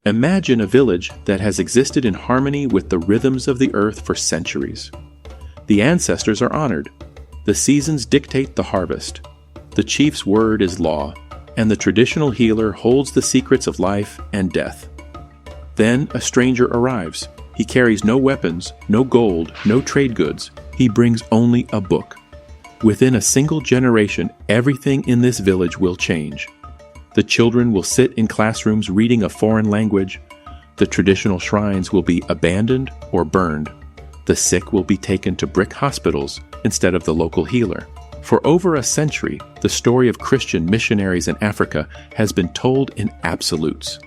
Imagine a village that has existed in harmony with the rhythms of the earth for centuries. The ancestors are honored. The seasons dictate the harvest. The chief's word is law, and the traditional healer holds the secrets of life and death. Then a stranger arrives. He carries no weapons, no gold, no trade goods. He brings only a book. Within a single generation, everything in this village will change. The children will sit in classrooms reading a foreign language. The traditional shrines will be abandoned or burned. The sick will be taken to brick hospitals instead of the local healer. For over a century, the story of Christian missionaries in Africa has been told in absolutes.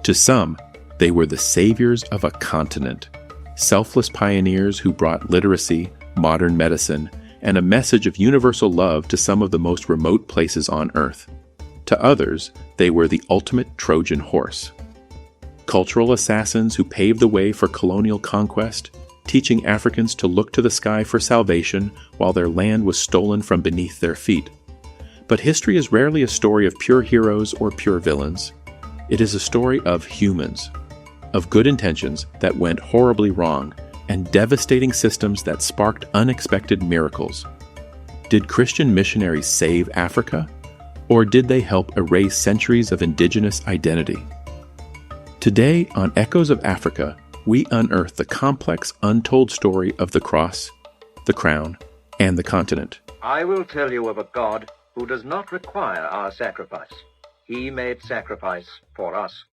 To some, they were the saviors of a continent, selfless pioneers who brought literacy, modern medicine, and a message of universal love to some of the most remote places on earth. To others, they were the ultimate Trojan horse. Cultural assassins who paved the way for colonial conquest, teaching Africans to look to the sky for salvation while their land was stolen from beneath their feet. But history is rarely a story of pure heroes or pure villains. It is a story of humans, of good intentions that went horribly wrong, and devastating systems that sparked unexpected miracles. Did Christian missionaries save Africa? Or did they help erase centuries of indigenous identity? Today, on Echoes of Africa, we unearth the complex, untold story of the cross, the crown, and the continent. I will tell you of a God who does not require our sacrifice. He made sacrifice for us.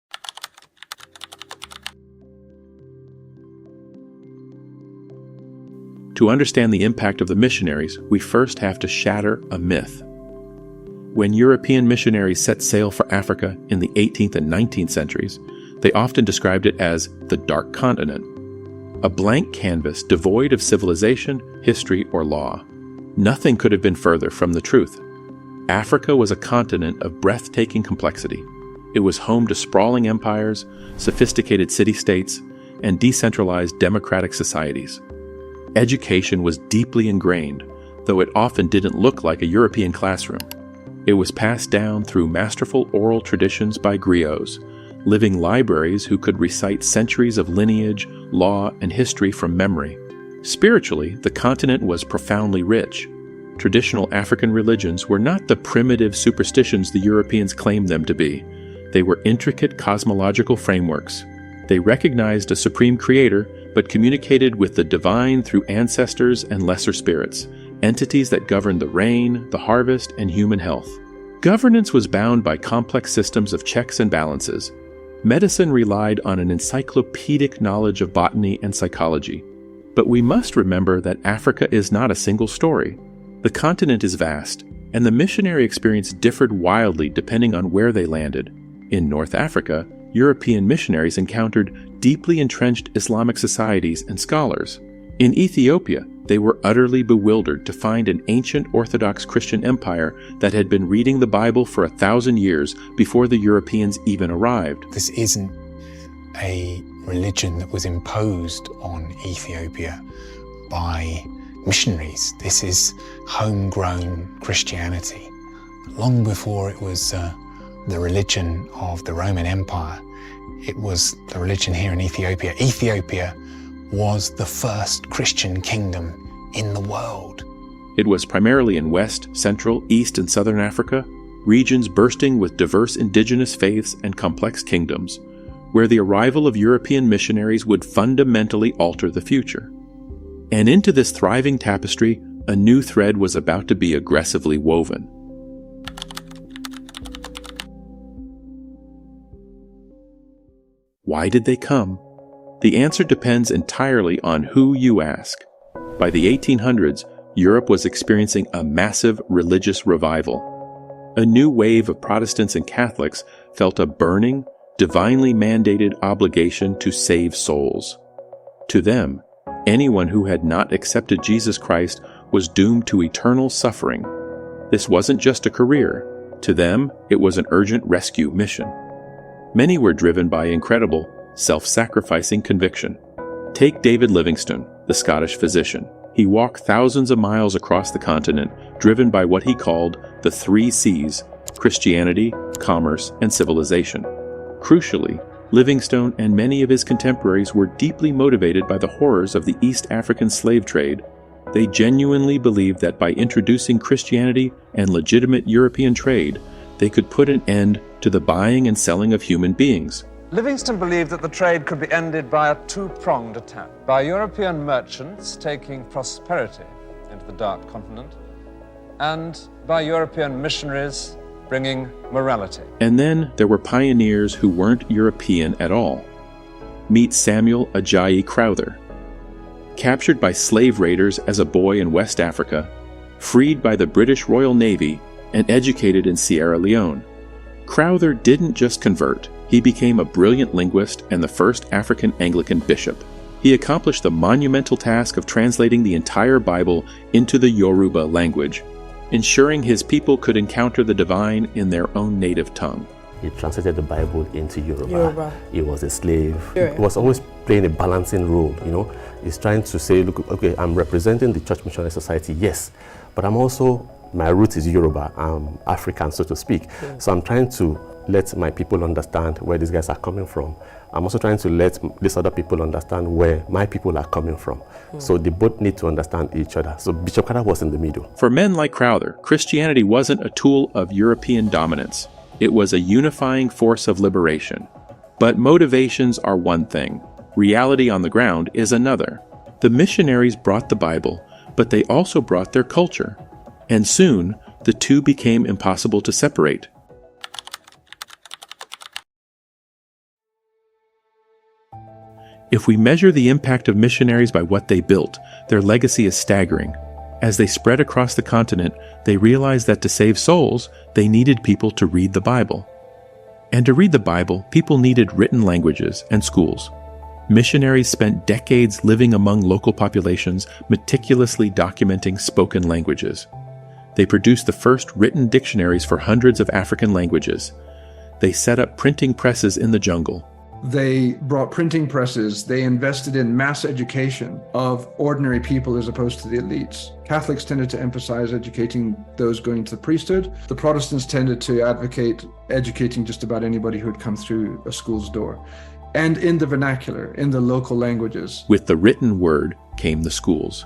To understand the impact of the missionaries, we first have to shatter a myth. When European missionaries set sail for Africa in the 18th and 19th centuries, they often described it as the Dark Continent, a blank canvas devoid of civilization, history, or law. Nothing could have been further from the truth. Africa was a continent of breathtaking complexity. It was home to sprawling empires, sophisticated city-states, and decentralized democratic societies. Education was deeply ingrained, though it often didn't look like a European classroom. It was passed down through masterful oral traditions by griots, living libraries who could recite centuries of lineage, law, and history from memory. Spiritually, the continent was profoundly rich. Traditional African religions were not the primitive superstitions the Europeans claimed them to be. They were intricate cosmological frameworks. They recognized a supreme creator, but communicated with the divine through ancestors and lesser spirits, entities that governed the rain, the harvest, and human health. Governance was bound by complex systems of checks and balances. Medicine relied on an encyclopedic knowledge of botany and psychology. But we must remember that Africa is not a single story. The continent is vast, and the missionary experience differed wildly depending on where they landed. In North Africa, European missionaries encountered deeply entrenched Islamic societies and scholars. In Ethiopia, they were utterly bewildered to find an ancient Orthodox Christian empire that had been reading the Bible for 1,000 years before the Europeans even arrived. This isn't a religion that was imposed on Ethiopia by missionaries. This is homegrown Christianity. Long before it was the religion of the Roman Empire, it was the religion here in Ethiopia. Ethiopia was the first Christian kingdom in the world. It was primarily in West, Central, East, and Southern Africa, regions bursting with diverse indigenous faiths and complex kingdoms, where the arrival of European missionaries would fundamentally alter the future. And into this thriving tapestry, a new thread was about to be aggressively woven. Why did they come? The answer depends entirely on who you ask. By the 1800s, Europe was experiencing a massive religious revival. A new wave of Protestants and Catholics felt a burning, divinely mandated obligation to save souls. To them, anyone who had not accepted Jesus Christ was doomed to eternal suffering. This wasn't just a career. To them, it was an urgent rescue mission. Many were driven by incredible, self-sacrificing conviction. Take David Livingstone, the Scottish physician. He walked thousands of miles across the continent, driven by what he called the 3 C's: Christianity, commerce, and civilization. Crucially, Livingstone and many of his contemporaries were deeply motivated by the horrors of the East African slave trade. They genuinely believed that by introducing Christianity and legitimate European trade, they could put an end to the buying and selling of human beings. Livingstone believed that the trade could be ended by a two-pronged attack, by European merchants taking prosperity into the Dark Continent, and by European missionaries bringing morality. And then there were pioneers who weren't European at all. Meet Samuel Ajayi Crowther. Captured by slave raiders as a boy in West Africa, freed by the British Royal Navy, and educated in Sierra Leone. Crowther didn't just convert, he became a brilliant linguist and the first African Anglican bishop. He accomplished the monumental task of translating the entire Bible into the Yoruba language, ensuring his people could encounter the divine in their own native tongue. He translated the Bible into Yoruba. He was a slave. He was always playing a balancing role, He's trying to say, look, okay, I'm representing the Church Missionary Society, yes, but my root is Yoruba, I'm African, so to speak. Yeah. So I'm trying to let my people understand where these guys are coming from. I'm also trying to let these other people understand where my people are coming from. So they both need to understand each other. So Bishop Carter was in the middle. For men like Crowther, Christianity wasn't a tool of European dominance. It was a unifying force of liberation. But motivations are one thing. Reality on the ground is another. The missionaries brought the Bible, but they also brought their culture. And soon, the two became impossible to separate. If we measure the impact of missionaries by what they built, their legacy is staggering. As they spread across the continent, they realized that to save souls, they needed people to read the Bible. And to read the Bible, people needed written languages and schools. Missionaries spent decades living among local populations, meticulously documenting spoken languages. They produced the first written dictionaries for hundreds of African languages. They set up printing presses in the jungle. They brought printing presses. They invested in mass education of ordinary people as opposed to the elites. Catholics tended to emphasize educating those going to the priesthood. The Protestants tended to advocate educating just about anybody who had come through a school's door. And in the vernacular, in the local languages. With the written word came the schools.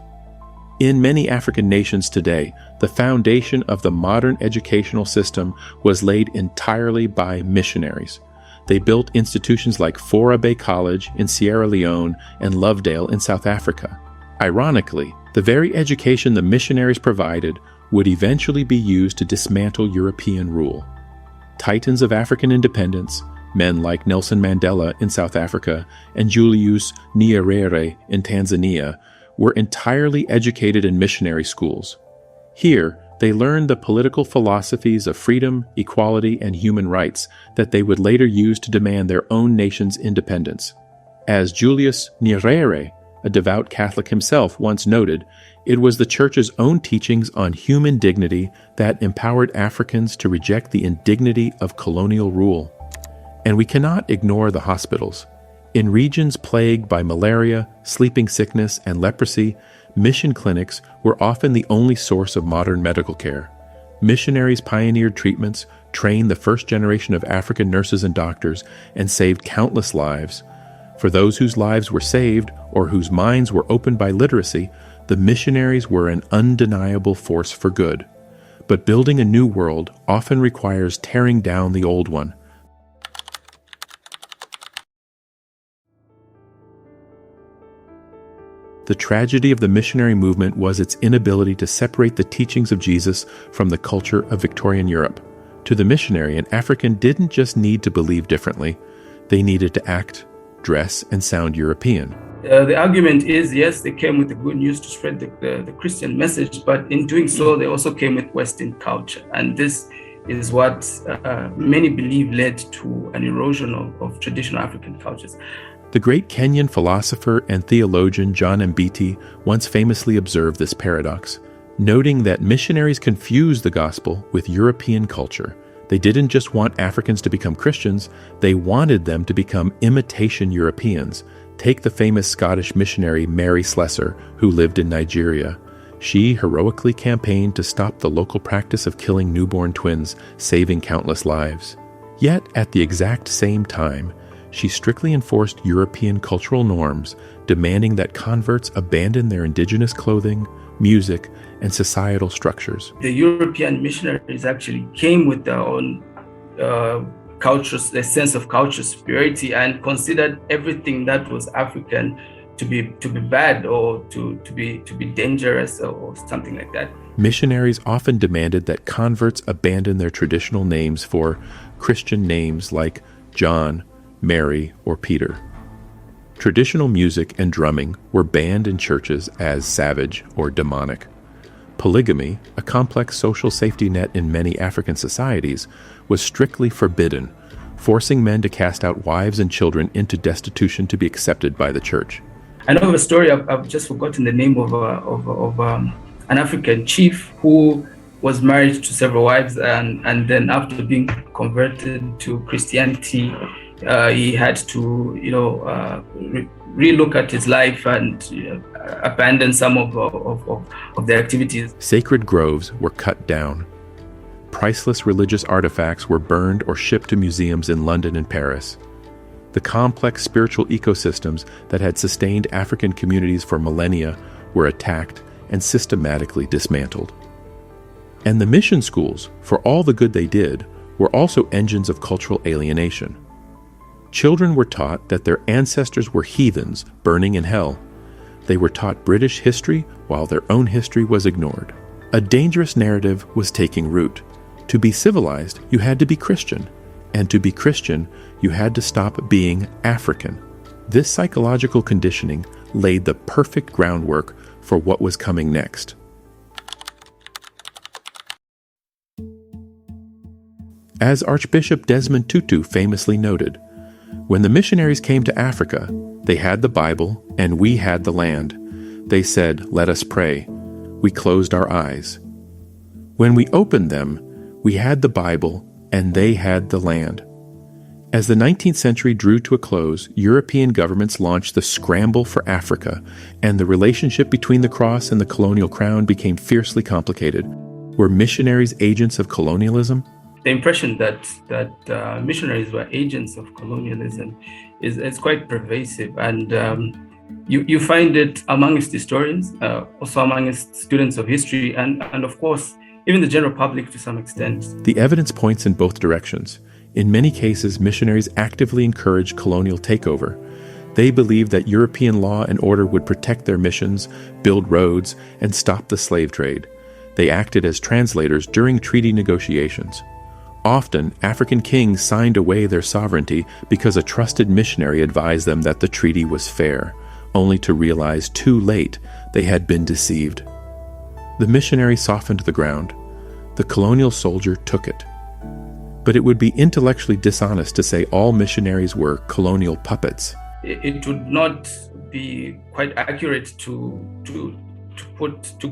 In many African nations today, the foundation of the modern educational system was laid entirely by missionaries. They built institutions like Fora Bay College in Sierra Leone and Lovedale in South Africa. Ironically, the very education the missionaries provided would eventually be used to dismantle European rule. Titans of African independence, men like Nelson Mandela in South Africa and Julius Nyerere in Tanzania, were entirely educated in missionary schools. Here, they learned the political philosophies of freedom, equality, and human rights that they would later use to demand their own nation's independence. As Julius Nyerere, a devout Catholic himself, once noted, it was the Church's own teachings on human dignity that empowered Africans to reject the indignity of colonial rule. And we cannot ignore the hospitals. In regions plagued by malaria, sleeping sickness, and leprosy, mission clinics were often the only source of modern medical care. Missionaries pioneered treatments, trained the first generation of African nurses and doctors, and saved countless lives. For those whose lives were saved or whose minds were opened by literacy, the missionaries were an undeniable force for good. But building a new world often requires tearing down the old one. The tragedy of the missionary movement was its inability to separate the teachings of Jesus from the culture of Victorian Europe. To the missionary, an African didn't just need to believe differently, they needed to act, dress, and sound European. The argument is, yes, they came with the good news to spread the Christian message, but in doing so, they also came with Western culture. And this is what many believe led to an erosion of traditional African cultures. The great Kenyan philosopher and theologian John Mbiti once famously observed this paradox, noting that missionaries confused the gospel with European culture. They didn't just want Africans to become Christians, they wanted them to become imitation Europeans. Take the famous Scottish missionary Mary Slessor, who lived in Nigeria. She heroically campaigned to stop the local practice of killing newborn twins, saving countless lives. Yet, at the exact same time, she strictly enforced European cultural norms, demanding that converts abandon their indigenous clothing, music, and societal structures. The European missionaries actually came with their own a sense of cultural superiority, and considered everything that was African to be bad, or to be dangerous, or something like that. Missionaries often demanded that converts abandon their traditional names for Christian names like John, Mary, or Peter. Traditional music and drumming were banned in churches as savage or demonic. Polygamy, a complex social safety net in many African societies, was strictly forbidden, forcing men to cast out wives and children into destitution to be accepted by the church. I know of a story, I've just forgotten the name of an African chief who was married to several wives, and then after being converted to Christianity, he had to, relook at his life and abandon some of the activities. Sacred groves were cut down. Priceless religious artifacts were burned or shipped to museums in London and Paris. The complex spiritual ecosystems that had sustained African communities for millennia were attacked and systematically dismantled. And the mission schools, for all the good they did, were also engines of cultural alienation. Children were taught that their ancestors were heathens burning in hell. They were taught British history while their own history was ignored. A dangerous narrative was taking root. To be civilized, you had to be Christian. And to be Christian, you had to stop being African. This psychological conditioning laid the perfect groundwork for what was coming next. As Archbishop Desmond Tutu famously noted, when the missionaries came to Africa, they had the Bible and we had the land. They said, "Let us pray." We closed our eyes. When we opened them, we had the Bible and they had the land. As the 19th century drew to a close, European governments launched the scramble for Africa, and the relationship between the cross and the colonial crown became fiercely complicated. Were missionaries agents of colonialism? The impression that missionaries were agents of colonialism is quite pervasive, and you find it amongst historians, also amongst students of history, and of course, even the general public to some extent. The evidence points in both directions. In many cases, missionaries actively encouraged colonial takeover. They believed that European law and order would protect their missions, build roads, and stop the slave trade. They acted as translators during treaty negotiations. Often, African kings signed away their sovereignty because a trusted missionary advised them that the treaty was fair, only to realize too late they had been deceived. The missionary softened the ground. The colonial soldier took it. But it would be intellectually dishonest to say all missionaries were colonial puppets. It would not be quite accurate to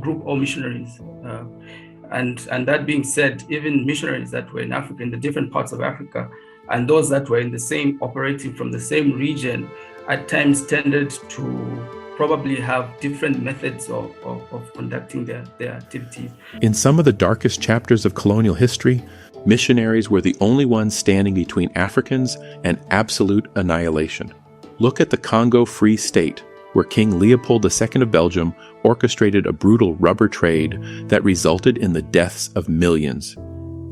group all missionaries. And that being said, even missionaries that were in Africa, in the different parts of Africa, and those that were operating from the same region, at times tended to probably have different methods of conducting their activities. In some of the darkest chapters of colonial history, missionaries were the only ones standing between Africans and absolute annihilation. Look at the Congo Free State, where King Leopold II of Belgium orchestrated a brutal rubber trade that resulted in the deaths of millions.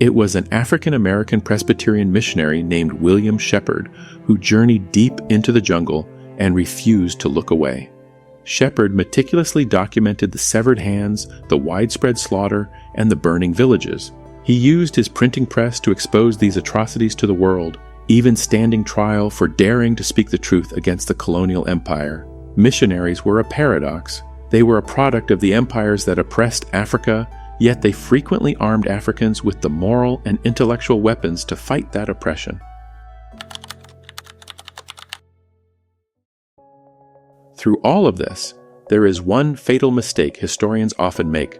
It was an African-American Presbyterian missionary named William Shepherd who journeyed deep into the jungle and refused to look away. Shepherd meticulously documented the severed hands, the widespread slaughter, and the burning villages. He used his printing press to expose these atrocities to the world, even standing trial for daring to speak the truth against the colonial empire. Missionaries were a paradox. They were a product of the empires that oppressed Africa, yet they frequently armed Africans with the moral and intellectual weapons to fight that oppression. Through all of this, there is one fatal mistake historians often make: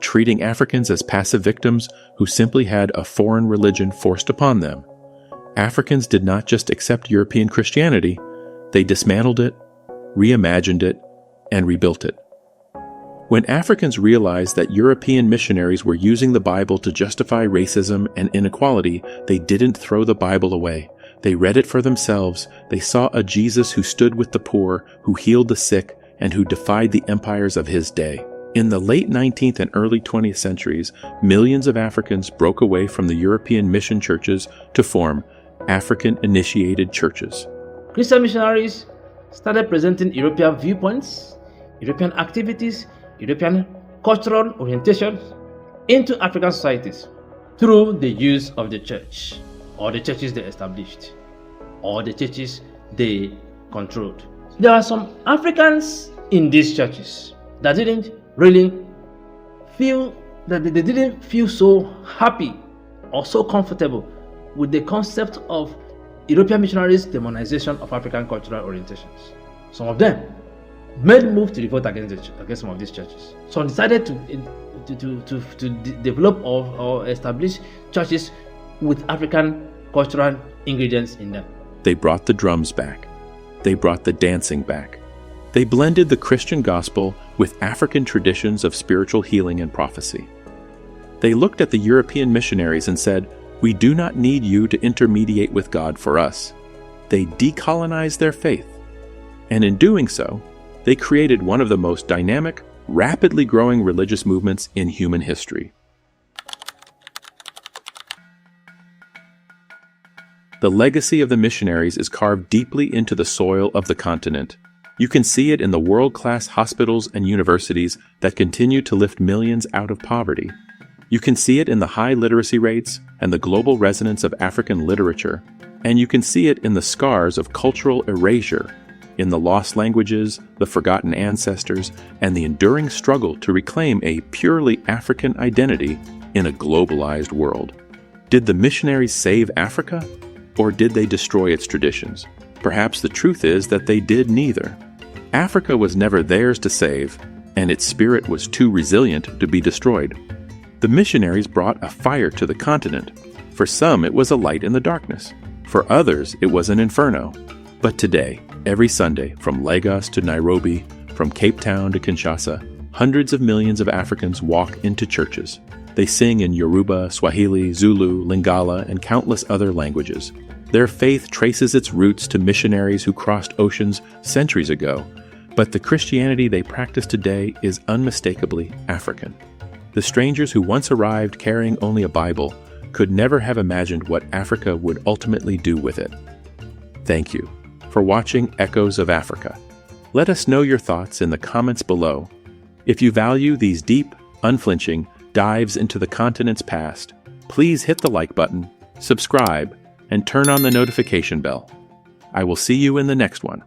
treating Africans as passive victims who simply had a foreign religion forced upon them. Africans did not just accept European Christianity, they dismantled it, reimagined it, and rebuilt it. When Africans realized that European missionaries were using the Bible to justify racism and inequality, they didn't throw the Bible away. They read it for themselves. They saw a Jesus who stood with the poor, who healed the sick, and who defied the empires of his day. In the late 19th and early 20th centuries, millions of Africans broke away from the European mission churches to form African-initiated churches. Christian missionaries started presenting European viewpoints, European activities, European cultural orientations into African societies through the use of the church, or the churches they established, or the churches they controlled. There are some Africans in these churches that didn't really feel that they didn't feel so happy or so comfortable with the concept of European missionaries' demonization of African cultural orientations. Some of them made move to revolt against some of these churches. Some decided to develop or establish churches with African cultural ingredients in them. They brought the drums back. They brought the dancing back. They blended the Christian gospel with African traditions of spiritual healing and prophecy. They looked at the European missionaries and said, "We do not need you to intermediate with God for us." They decolonized their faith. And in doing so, they created one of the most dynamic, rapidly growing religious movements in human history. The legacy of the missionaries is carved deeply into the soil of the continent. You can see it in the world-class hospitals and universities that continue to lift millions out of poverty. You can see it in the high literacy rates and the global resonance of African literature. And you can see it in the scars of cultural erasure, in the lost languages, the forgotten ancestors, and the enduring struggle to reclaim a purely African identity in a globalized world. Did the missionaries save Africa, or did they destroy its traditions? Perhaps the truth is that they did neither. Africa was never theirs to save, and its spirit was too resilient to be destroyed. The missionaries brought a fire to the continent. For some, it was a light in the darkness. For others, it was an inferno. But today, every Sunday, from Lagos to Nairobi, from Cape Town to Kinshasa, hundreds of millions of Africans walk into churches. They sing in Yoruba, Swahili, Zulu, Lingala, and countless other languages. Their faith traces its roots to missionaries who crossed oceans centuries ago, but the Christianity they practice today is unmistakably African. The strangers who once arrived carrying only a Bible could never have imagined what Africa would ultimately do with it. Thank you for watching Echoes of Africa. Let us know your thoughts in the comments below. If you value these deep, unflinching dives into the continent's past, please hit the like button, subscribe, and turn on the notification bell. I will see you in the next one.